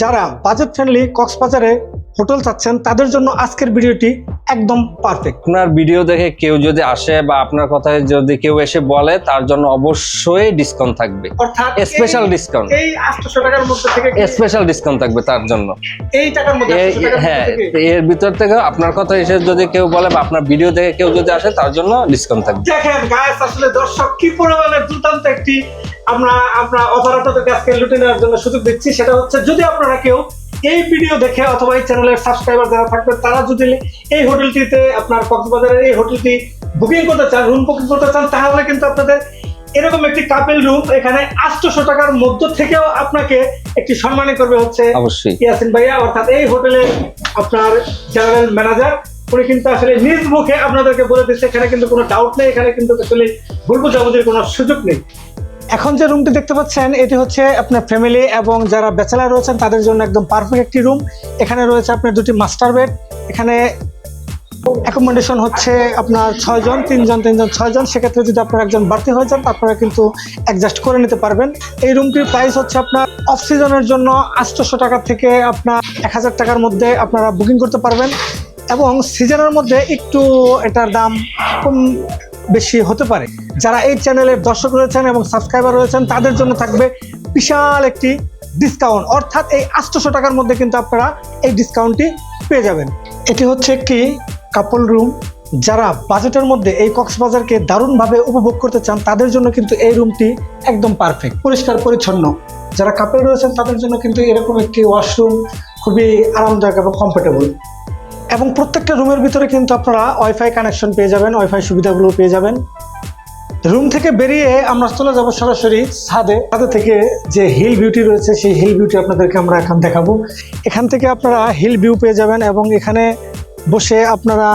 যারা budget friendly কক্সবাজারে hotel চাচ্ছেন তাদের জন্য আজকের ভিডিওটি একদম পারফেক্ট। আপনার ভিডিও দেখে কেউ যদি আসে বা আপনার কথায় যদি কেউ এসে বলে তার জন্য অবশ্যই ডিসকাউন্ট থাকবে, অর্থাৎ স্পেশাল ডিসকাউন্ট। এই 800 টাকার মধ্যে থেকে স্পেশাল ডিসকাউন্ট থাকবে তার জন্য। এই টাকার মধ্যে 800 টাকার হ্যাঁ, মধ্যে থেকে এর ভিতর থেকে আপনার কথা এসে যদি কেউ বলে বা আপনার ভিডিও দেখে কেউ যদি আসে তার জন্য ডিসকাউন্ট থাকবে। দেখেন গাইস, আসলে দর্শক কি পরিমাণে দুর্দান্ত একটি আমরা অফার আপনাদেরকে আজকে লুটে নেওয়ার জন্য সুযোগ দিচ্ছি। সেটা হচ্ছে যদি আপনারা কেউ এই ভিডিও দেখে অথবা এই চ্যানেলের সাবস্ক্রাইবার যারা থাকবে তারা যদি এই হোটেলটিতে আপনার কক্সবাজারের এই হোটেলটি বুকিং করতে চান, রুম বুকিং করতে চান, তাহলে কিন্তু আপনাদের এরকম একটি কাপেল রুম এখানে 800 টাকার মধ্য থেকেও আপনাকে একটি সম্মানী করবে হচ্ছে অবশ্যই ইয়াসিন ভাইয়া, অর্থাৎ এই হোটেলের আপনার জেনারেল ম্যানেজার। উনি কিন্তু আসলে নিজ মুখে আপনাদেরকে বলে দিচ্ছে, এখানে কিন্তু কোনো ডাউট নেই, এখানে কিন্তু আসলে ভুল বোঝাবুঝির কোনো সুযোগ নেই। এখন যে রুমটি দেখতে পাচ্ছেন এটি হচ্ছে আপনার ফ্যামিলি এবং যারা ব্যাচেলার রয়েছেন তাদের জন্য একদম পারফেক্ট একটি রুম। এখানে রয়েছে আপনার দুটি মাস্টার বেড, এখানে অ্যাকোমোডেশন হচ্ছে আপনার 6 জন, 3 জন 3 জন 6 জন। সেক্ষেত্রে যদি আপনার একজন বাড়তি হয়ে যান আপনারা কিন্তু অ্যাডজাস্ট করে নিতে পারবেন। এই রুমটির প্রাইস হচ্ছে আপনার অফ সিজনের জন্য 800 টাকা থেকে আপনার 1000 টাকার মধ্যে আপনারা বুকিং করতে পারবেন, এবং সিজনের মধ্যে একটু এটার দাম কম বেশি হতে পারে। যারা এই চ্যানেলের দর্শক রয়েছেন এবং সাবস্ক্রাইবার রয়েছেন তাদের জন্য থাকবে বিশাল একটি ডিসকাউন্ট, অর্থাৎ এই 800 টাকার মধ্যে কিন্তু আপনারা এই ডিসকাউন্টটি পেয়ে যাবেন। এটি হচ্ছে একটি কাপল রুম। যারা বাজেটের মধ্যে এই কক্সবাজারকে দারুণভাবে উপভোগ করতে চান তাদের জন্য কিন্তু এই রুমটি একদম পারফেক্ট, পরিষ্কার পরিচ্ছন্ন। যারা কাপল রয়েছেন তাদের জন্য কিন্তু এরকম একটি ওয়াশরুম খুবই আরামদায়ক এবং কমফোর্টেবল, এবং প্রত্যেকটা রুমের ভিতরে কিন্তু আপনারা ওয়াইফাই কানেকশন পেয়ে যাবেন, ওয়াইফাই সুবিধাগুলো পেয়ে যাবেন। রুম থেকে বেরিয়ে আমরা চলে যাব সরাসরি ছাদে থেকে যে হিল বিউটি রয়েছে সেই হিল বিউটি আপনাদেরকে আমরা এখন দেখাবো। এখান থেকে আপনারা হিল ভিউ পেয়ে যাবেন এবং এখানে বসে আপনারা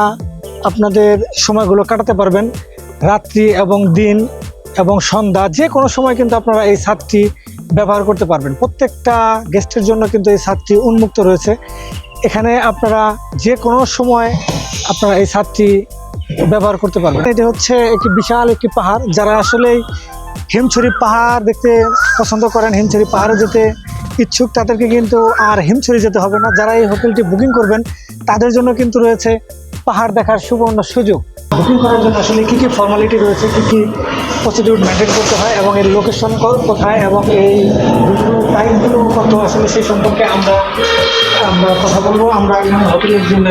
আপনাদের সময়গুলো কাটাতে পারবেন। রাত্রি এবং দিন এবং সন্ধ্যা যে কোনো সময় কিন্তু আপনারা এই ছাদটি ব্যবহার করতে পারবেন। প্রত্যেকটা গেস্টের জন্য কিন্তু এই ছাদটি উন্মুক্ত রয়েছে। এখানে আপনারা যে কোনো সময় আপনারা এই ছাদটি ব্যবহার করতে পারবেন। এটা হচ্ছে একটি বিশাল একটি পাহাড়। যারা আসলে হিমছড়ি পাহাড় দেখতে পছন্দ করেন, হিমছড়ি পাহাড়ে যেতে ইচ্ছুক, তাদেরকে কিন্তু আর হিমছড়ি যেতে হবে না। যারা এই হোটেলটি বুকিং করবেন তাদের জন্য কিন্তু রয়েছে পাহাড় দেখার সুবর্ণ সুযোগ। বুকিং করার জন্য আসলে কী কী ফর্মালিটি রয়েছে, কী কী প্রসিডিউর মেনটেন করতে হয় এবং এর লোকেশন কোথায় এবং এই টাইমগুলো কত, আসলে সেই সম্পর্কে আমরা কথা বলবো। আমরা এখানে হোটেলের জন্য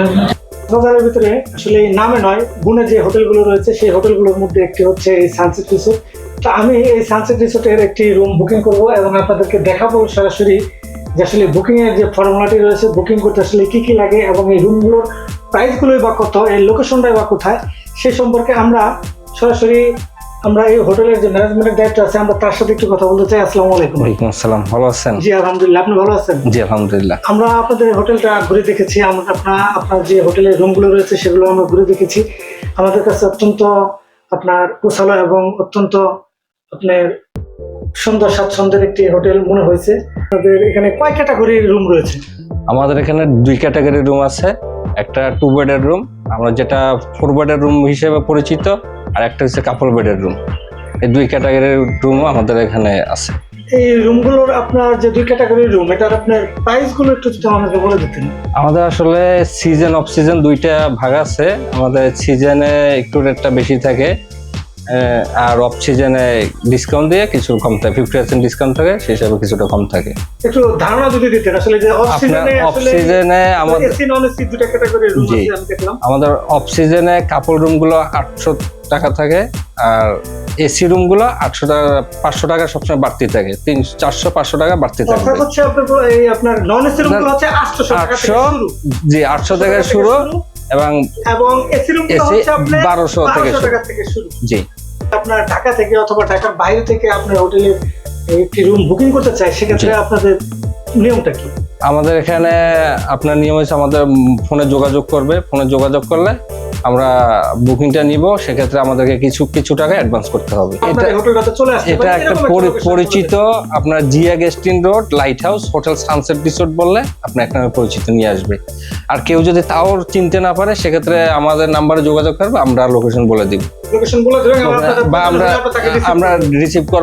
কক্সবাজারের ভিতরে আসলে নামে নয় গুণে যে হোটেলগুলো রয়েছে সেই হোটেলগুলোর মধ্যে একটি হচ্ছে এই সানসেট রিসোর্ট। তো আমি এই সানসেট রিসোর্টের একটি রুম বুকিং করব এবং আপনাদেরকে দেখাবো সরাসরি যে আসলে বুকিংয়ের যে ফর্মুলাটি রয়েছে, বুকিং করতে আসলে কী কী লাগে এবং এই রুমগুলোর প্রাইসগুলোই বা কত, এই লোকেশনটাই বা কোথায়, সেই সম্পর্কে আমরা সরাসরি এই হোটেলের যে ম্যানেজমেন্টের দায়িত্ব আছে আমরা তার সাথে একটু কথা বলতে চাই। আসসালামু আলাইকুম। ওয়ালাইকুম আসসালাম, ভালো আছেন? জি আলহামদুলিল্লাহ, আপনি ভালো আছেন? জি আলহামদুলিল্লাহ। আমরা আপনাদের হোটেলটা ঘুরে দেখেছি, আপনার যে হোটেলের রুমগুলো রয়েছে সেগুলো আমরা ঘুরে দেখেছি। আমাদের কাছে অত্যন্ত আপনার গোছালো এবং অত্যন্ত আপনার সুন্দর স্বাচ্ছন্দ্যের একটি হোটেল মনে হয়েছে। আপনাদের এখানে কয় ক্যাটাগরির রুম রয়েছে? আমাদের এখানে 2 ক্যাটাগরির রুম আছে। একটা 2 বেডের রুম, আমরা যেটা 4 বেডের রুম হিসেবে পরিচিত, আর একটা হচ্ছে কাপল বেডের রুম। এই 2 ক্যাটাগরির রুমও আমাদের এখানে আছে। এই রুমগুলোর আপনার যে 2 ক্যাটাগরির রুম, এটার আপনার প্রাইসগুলো একটু যদি আমাকে বলে দিতেন। আমাদের আসলে সিজন অফ সিজন 2টা ভাগ আছে। আমাদের সিজনে একটু রেটটা বেশি থাকে, আর অফ সিজনে ডিসকাউন্ট দিয়ে কিছু কম থাকে, 50% ডিসকাউন্ট থাকে, সেই হিসাবে কিছুটা কম থাকে। একটু ধারণা যদি দিতেন আসলে যে অফ সিজনে আমাদের এসি নন এসি 2টা ক্যাটাগরির রুম আছে আমি দেখলাম। আমাদের অফ সিজনে কাপল রুমগুলো 800 টাকা থাকে, আর এসি রুমগুলো 800 টাকা 500 টাকা সবসময় বাড়তি থাকে, 400-500 টাকা বাড়তি থাকে। অর্থাৎ হচ্ছে আপনার নন এসি রুমগুলো হচ্ছে 800 টাকা থেকে শুরু। জি 800 থেকে শুরু এবং এসি রুমগুলো হচ্ছে আপনার 1200 টাকা থেকে শুরু। জি, আপনার ঢাকা থেকে অথবা ঢাকার বাইরে থেকে আপনার হোটেলে একটি রুম বুকিং করতে চাই, সেক্ষেত্রে আপনাদের নিয়মটা কি? আমাদের এখানে আপনার নিয়ম হচ্ছে আমাদের ফোনে যোগাযোগ করবে, ফোনে যোগাযোগ করলে আমরা বুকিংটা নিব। সেক্ষেত্রে আমাদেরকে কিছু টাকা অ্যাডভান্স করতে হবে। এটা একটা পরিচিত আপনার Zia guest inn road lighthouse hotel sunset resort বললে আপনার একটা পরিচিত নিয়ে আসবে। আর কেউ যদি তাও চিনতে না পারে সেক্ষেত্রে আমাদের নাম্বারে যোগাযোগ করবে, আমরা লোকেশন বলে দিব, লোকেশন বলে দেবেন বা আমরা রিসিভ করব।